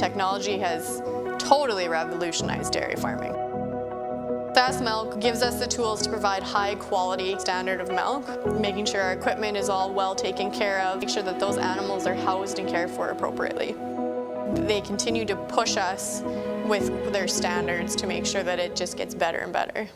technology has totally revolutionized dairy farming. SAS Milk gives us the tools to provide high quality standard of milk, making sure our equipment is all well taken care of, make sure that those animals are housed and cared for appropriately. They continue to push us with their standards to make sure that it just gets better and better.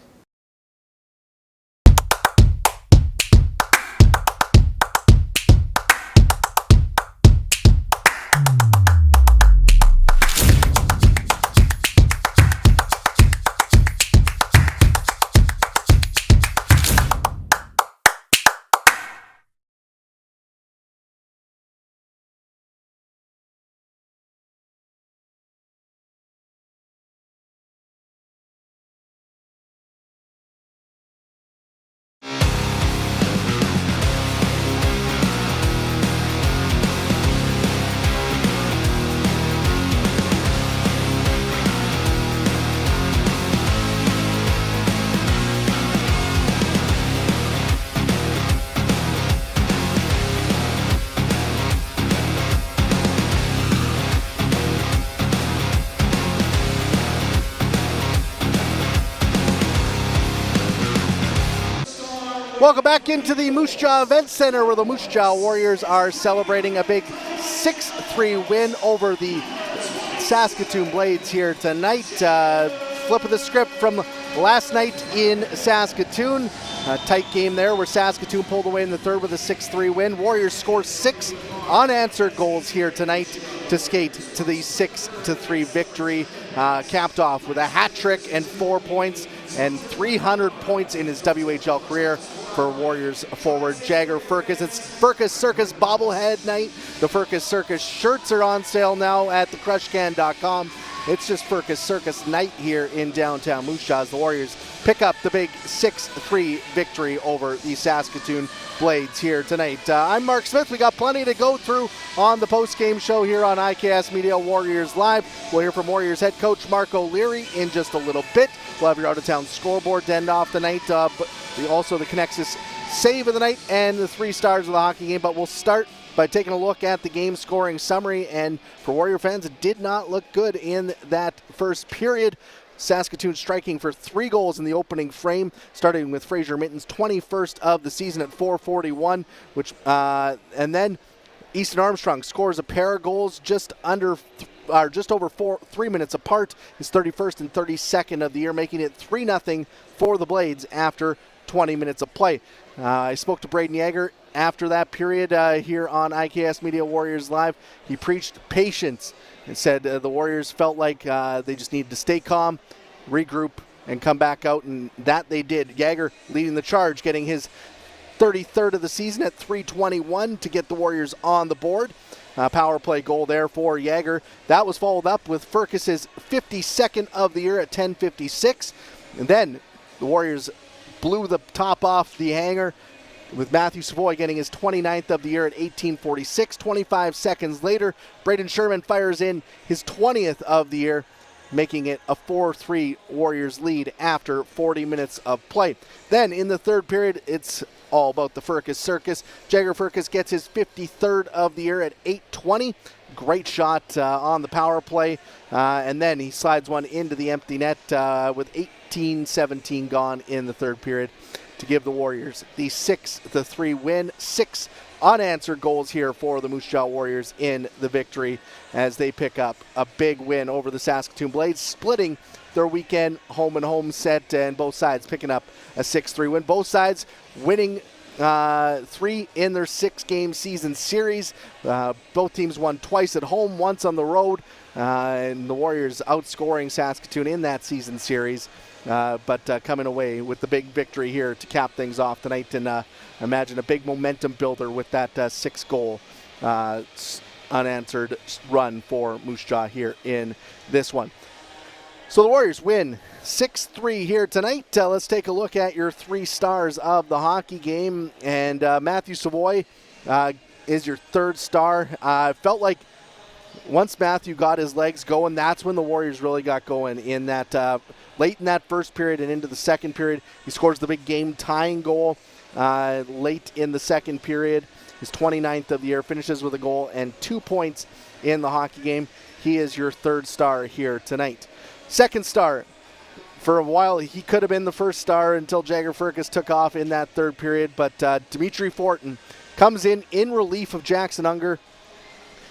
Welcome back into the Moose Jaw Event Center, where the Moose Jaw Warriors are celebrating a big 6-3 win over the Saskatoon Blades here tonight. Flip of the script from last night in Saskatoon. A tight game there where Saskatoon pulled away in the third with a 6-3 win. Warriors score 6 unanswered goals here tonight to skate to the 6-3 victory. Capped off with a hat trick and 4 points and 300 points in his WHL career for Warriors forward Jagger Firkus. It's Firkus Circus bobblehead night. The Firkus Circus shirts are on sale now at thecrushcan.com. It's just Firkus Circus night here in downtown Moose Jaw as the Warriors pick up the big 6-3 victory over the Saskatoon Blades here tonight. I'm Marc Smith. We got plenty to go through on the post-game show here on IKS Media Warriors Live. We'll hear from Warriors head coach Mark O'Leary in just a little bit. We'll have your out-of-town scoreboard to end off the night, but also the Connexus save of the night and the 3 stars of the hockey game. But we'll start by taking a look at the game scoring summary. And for Warrior fans, it did not look good in that first period. Saskatoon striking for 3 goals in the opening frame, starting with Fraser Minton's 21st of the season at 441, and then Easton Armstrong scores a pair of goals just over 3 minutes apart, his 31st and 32nd of the year, making it 3-0 for the Blades after 20 minutes of play. I spoke to Braden Yeager after that period here on IKS Media Warriors Live. He preached patience and said the Warriors felt like they just needed to stay calm, regroup, and come back out, and that they did. Yeager leading the charge, getting his 33rd of the season at 3:21 to get the Warriors on the board. Power play goal there for Yeager. That was followed up with Firkus's 52nd of the year at 10:56. And then the Warriors blew the top off the hanger with Matthew Savoy getting his 29th of the year at 18:46. 25 seconds later, Braden Sherman fires in his 20th of the year, making it a 4-3 Warriors lead after 40 minutes of play. Then in the third period, it's all about the Firkus Circus. Jagger Firkus gets his 53rd of the year at 8:20. Great shot on the power play. And then he slides one into the empty net with 18:17 gone in the third period to give the Warriors the 6-3 win. 6 unanswered goals here for the Moose Jaw Warriors in the victory as they pick up a big win over the Saskatoon Blades, splitting their weekend home-and-home set, and both sides picking up a 6-3 win. Both sides winning 3 in their 6-game season series. Both teams won twice at home, once on the road, and the Warriors outscoring Saskatoon in that season series. But coming away with the big victory here to cap things off tonight, and imagine a big momentum builder with that 6-goal unanswered run for Moose Jaw here in this one. So the Warriors win 6-3 here tonight. Let's take a look at your 3 stars of the hockey game. And Matthew Savoy is your 3rd star. Felt like once Matthew got his legs going, that's when the Warriors really got going in that late in that first period and into the second period. He scores the big game-tying goal late in the second period. His 29th of the year, finishes with a goal and 2 points in the hockey game. he is your third star here tonight. Second star, for a while he could have been the first star until Jagger Firkus took off in that third period, but Dimitri Fortin comes in relief of Jackson Unger,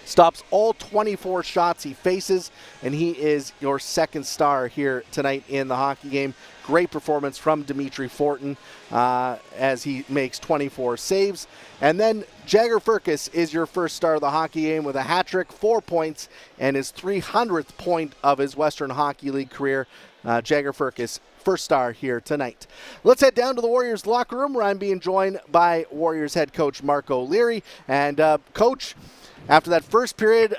stops all 24 shots he faces, and he is your second star here tonight in the hockey game. Great performance from Dimitri Fortin as he makes 24 saves. And then Jagger Firkus is your first star of the hockey game with a hat trick, 4 points, and his 300th point of his Western Hockey League career. Jagger Firkus, first star here tonight. Let's head down to the Warriors locker room where I'm being joined by Warriors head coach Mark O'Leary. And Coach, after that first period,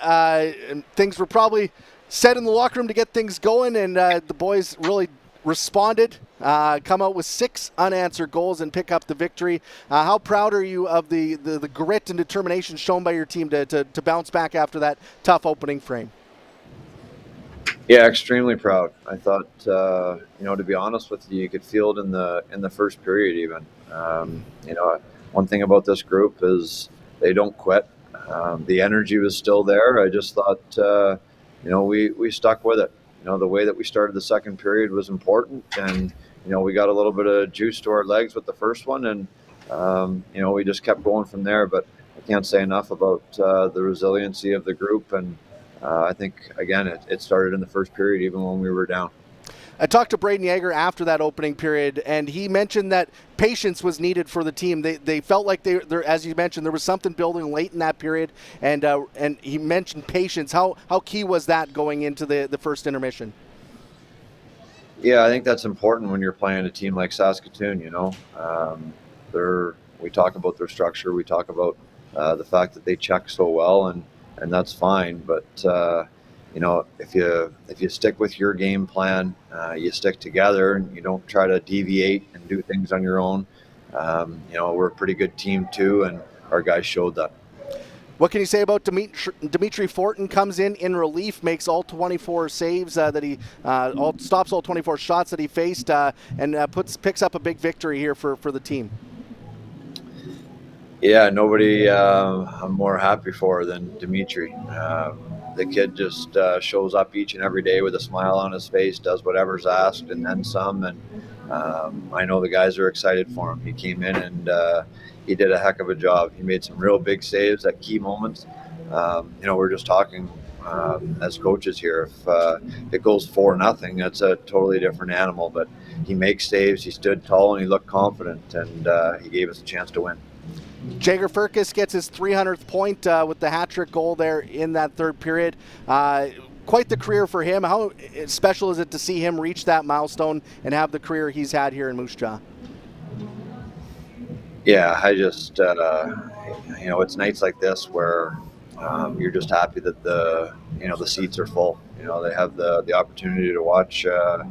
things were probably set in the locker room to get things going, and the boys really responded, come out with 6 unanswered goals and pick up the victory. How proud are you of the grit and determination shown by your team to bounce back after that tough opening frame? Yeah, extremely proud. I thought, to be honest with you, you could feel it in the first period even. One thing about this group is they don't quit. The energy was still there. I just thought, we stuck with it. The way that we started the second period was important, and we got a little bit of juice to our legs with the first one, and we just kept going from there. But I can't say enough about the resiliency of the group, and I think again it started in the first period even when we were down. I talked to Braden Yeager after that opening period, and he mentioned that patience was needed for the team. They felt like they're, as you mentioned, there was something building late in that period, and he mentioned patience. How key was that going into the first intermission? Yeah, I think that's important when you're playing a team like Saskatoon. We talk about their structure, we talk about the fact that they check so well, and that's fine. But if you stick with your game plan, you stick together, and you don't try to deviate and do things on your own. We're a pretty good team too, and our guys showed that. What can you say about Dimitri Fortin? Comes in relief, makes all 24 saves that he stops all 24 shots that he faced, and picks up a big victory here for the team. Yeah, nobody I'm more happy for than Dimitri. The kid just shows up each and every day with a smile on his face, does whatever's asked, and then some. And I know the guys are excited for him. He came in and he did a heck of a job. He made some real big saves at key moments. We're just talking as coaches here. If it goes 4-0, that's a totally different animal. But he makes saves. He stood tall and he looked confident, and he gave us a chance to win. Jagger Firkus gets his 300th point with the hat-trick goal there in that third period. Quite the career for him. How special is it to see him reach that milestone and have the career he's had here in Moose Jaw? Yeah, I just, it's nights like this where you're just happy that the seats are full. They have the opportunity to watch a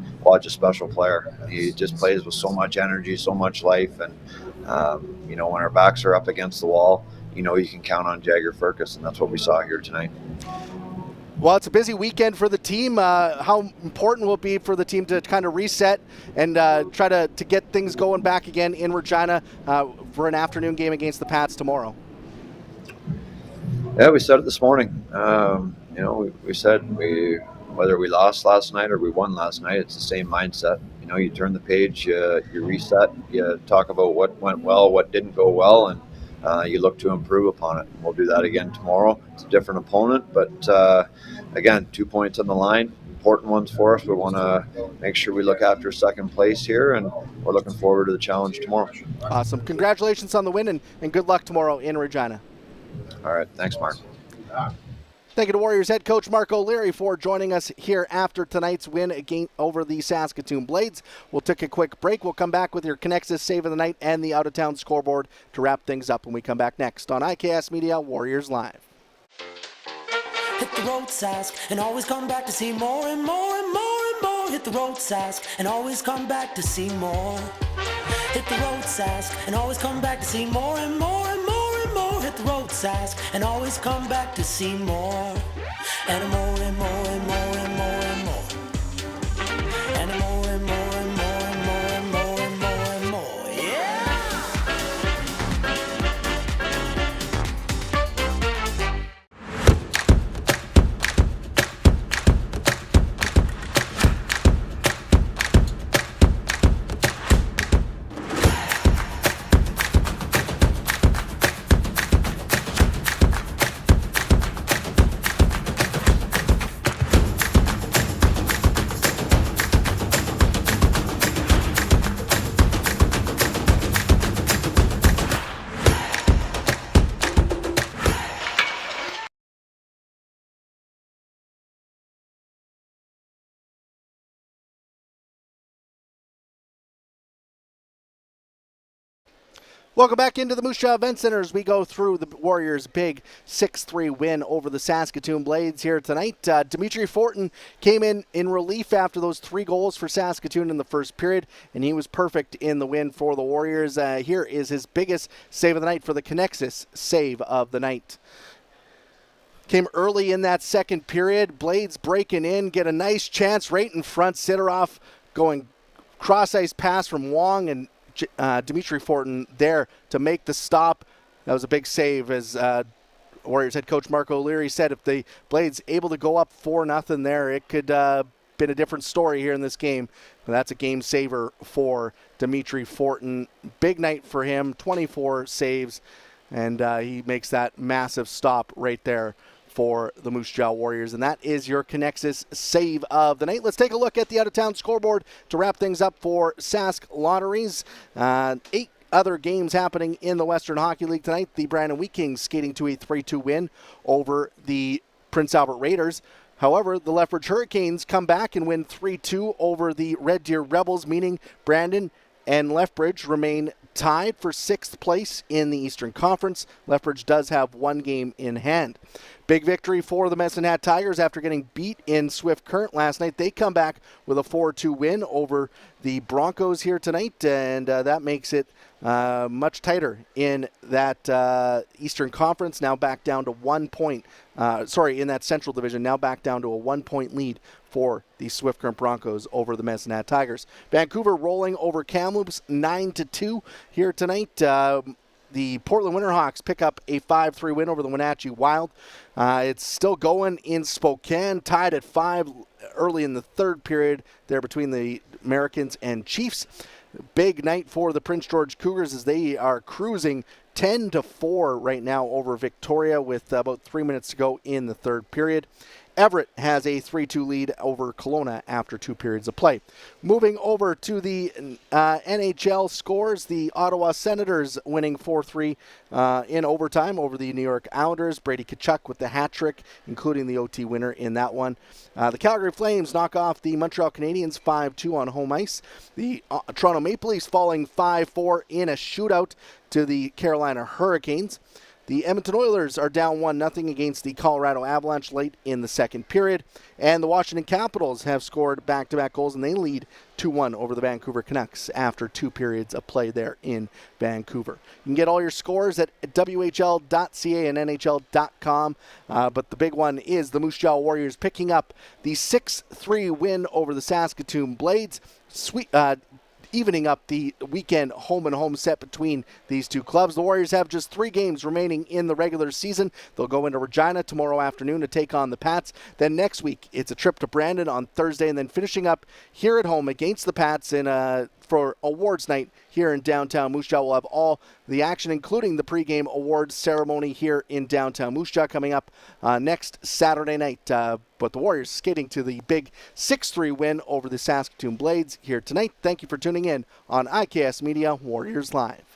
special player. He just plays with so much energy, so much life, and when our backs are up against the wall, you can count on Jagger Firkus, and that's what we saw here tonight. Well, it's a busy weekend for the team. How important will it be for the team to kind of reset and try to get things going back again in Regina for an afternoon game against the Pats tomorrow? Yeah, we said it this morning. We said whether we lost last night or we won last night, it's the same mindset. You turn the page, you reset, you talk about what went well, what didn't go well, and you look to improve upon it. We'll do that again tomorrow. It's a different opponent, but again, 2 points on the line, important ones for us. We want to make sure we look after second place here, and we're looking forward to the challenge tomorrow. Awesome. Congratulations on the win, and good luck tomorrow in Regina. All right. Thanks, Mark. Thank you to Warriors head coach Mark O'Leary for joining us here after tonight's win again over the Saskatoon Blades. We'll take a quick break. We'll come back with your Connexus Save of the Night and the out-of-town scoreboard to wrap things up when we come back next on IKS Media Warriors Live. Hit the road, Sask, and always come back to see more and more and more and more. Hit the road, Sask, and always come back to see more. Hit the road, Sask, and always come back to see more and more and more and more. Hit the road, Sask, and always come back to see more. And more and more and more and more and more. And more and more and more and more and more and more and more. Yeah! Welcome back into the Moose Jaw Event Center as we go through the Warriors' big 6-3 win over the Saskatoon Blades here tonight. Dimitri Fortin came in relief after those 3 goals for Saskatoon in the first period, and he was perfect in the win for the Warriors. Here is his biggest save of the night for the Connexus save of the night. Came early in that second period. Blades breaking in, get a nice chance right in front. Sidorov going cross-ice pass from Wong, and Dimitri Fortin there to make the stop. That was a big save, as Warriors head coach Mark O'Leary said. If the Blades able to go up 4-0 there, it could been a different story here in this game. But that's a game saver for Dimitri Fortin. Big night for him, 24 saves, and he makes that massive stop right there for the Moose Jaw Warriors. And that is your Connexus save of the night. Let's take a look at the out-of-town scoreboard to wrap things up for Sask Lotteries. 8 other games happening in the Western Hockey League tonight. The Brandon Wheat Kings skating to a 3-2 win over the Prince Albert Raiders. However, the Lethbridge Hurricanes come back and win 3-2 over the Red Deer Rebels, meaning Brandon and Lethbridge remain tied for 6th place in the Eastern Conference. Lethbridge does have 1 game in hand. Big victory for the Medicine Hat Tigers after getting beat in Swift Current last night. They come back with a 4-2 win over the Broncos here tonight, and that makes it much tighter in that Eastern Conference, now back down to 1 point. In that Central Division, now back down to a 1-point lead for the Swift Current Broncos over the Medicine Hat Tigers. Vancouver rolling over Kamloops 9-2 here tonight. The Portland Winterhawks pick up a 5-3 win over the Wenatchee Wild. It's still going in Spokane, tied at 5 early in the third period there between the Americans and Chiefs. Big night for the Prince George Cougars as they are cruising 10-4 right now over Victoria with about 3 minutes to go in the third period. Everett has a 3-2 lead over Kelowna after 2 periods of play. Moving over to the NHL scores, the Ottawa Senators winning 4-3 in overtime over the New York Islanders. Brady Tkachuk with the hat trick, including the OT winner in that one. The Calgary Flames knock off the Montreal Canadiens 5-2 on home ice. The Toronto Maple Leafs falling 5-4 in a shootout to the Carolina Hurricanes. The Edmonton Oilers are down 1-0 against the Colorado Avalanche late in the second period. And the Washington Capitals have scored back-to-back goals, and they lead 2-1 over the Vancouver Canucks after 2 periods of play there in Vancouver. You can get all your scores at WHL.ca and NHL.com. But the big one is the Moose Jaw Warriors picking up the 6-3 win over the Saskatoon Blades. Evening up the weekend home-and-home set between these two clubs. The Warriors have just 3 games remaining in the regular season. They'll go into Regina tomorrow afternoon to take on the Pats. Then next week, it's a trip to Brandon on Thursday, and then finishing up here at home against the Pats for awards night here in downtown Moose Jaw. We'll have all the action, including the pregame awards ceremony here in downtown Moose Jaw coming up next Saturday night. But the Warriors skating to the big 6-3 win over the Saskatoon Blades here tonight. Thank you for tuning in on IKS Media Warriors Live.